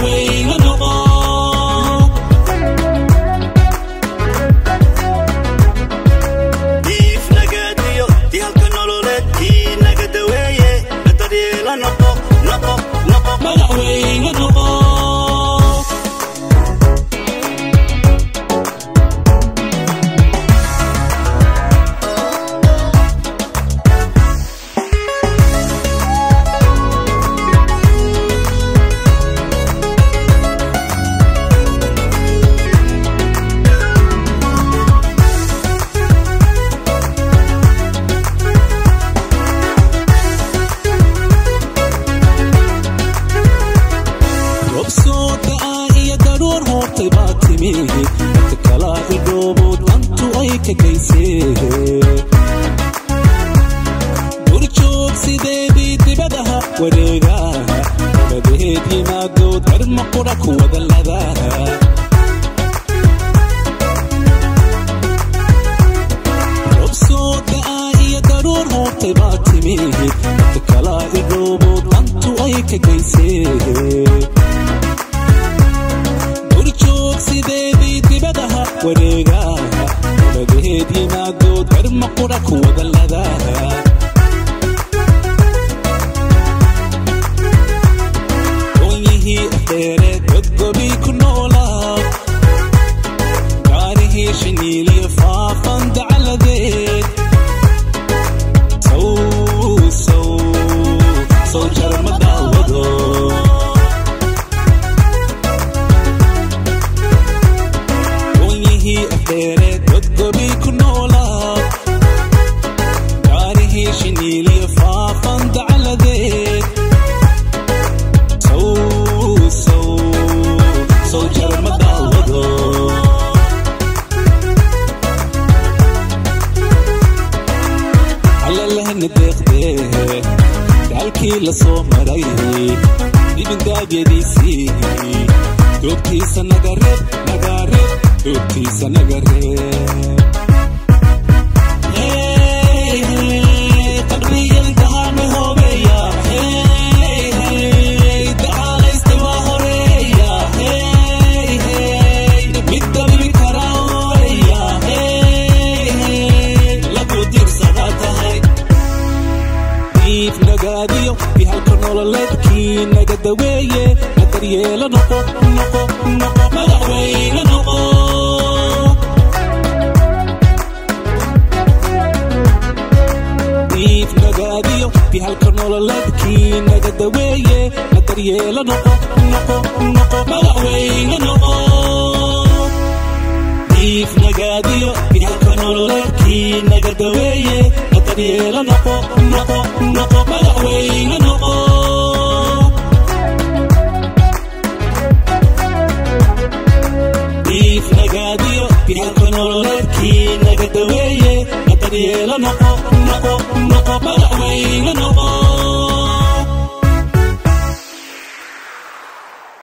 madaxweyne noqo diif nagaadiyo dihalka nololeedkii naga daweeye la daryeelo noqo noqo noqo madaxweyne noqo kala idhoobod antu ay ka geysee burjoog sideedii dibadaha wareegaha dabadeed yimaadood garma qura ku wada ladaha robsoo da'a iyo daruur hoortay baa timid kala idhoobod antu ay ka geysee sideedii dibadaha wareegaha dabadeed yimaadood garma qura ku wada ladaha oonyihii afdheereed godgobii ku noolaa gaarihii shiniiliyo faafan dacaladeed sow jarma daawado godgobii ku noolaa gaarihii shiniiliyo faafan dacaladeed sow jarma daawado allalahna deeqdee daalkii la soo maray dibindaabyadiisii doogtiisa nagareeb nagareeb doogtiisa nagareeb qalbigan dahaame hoobeeya dacaalaysta waa horeeya mid dabibi karaa hooya lagu dirsadaa tahay diif nagaadiyo dihalka nololeedkii naga daweeye la daryeelo noqo noqo noqo madaxweyne noqo diif nagaadiyo dihalka nololeedkii naga daweeye la daryeelo noqo noqo noqo madaxweyne noqo diif nagaadiyo dihalka nololeedkii naga daweeye la daryeelo noqo noqo noqo madaxweyne noqo diif nagaadiyo dihalka nololeedkii naga daweeye la daryeelo noqo noqo noqo madaxweyne noqo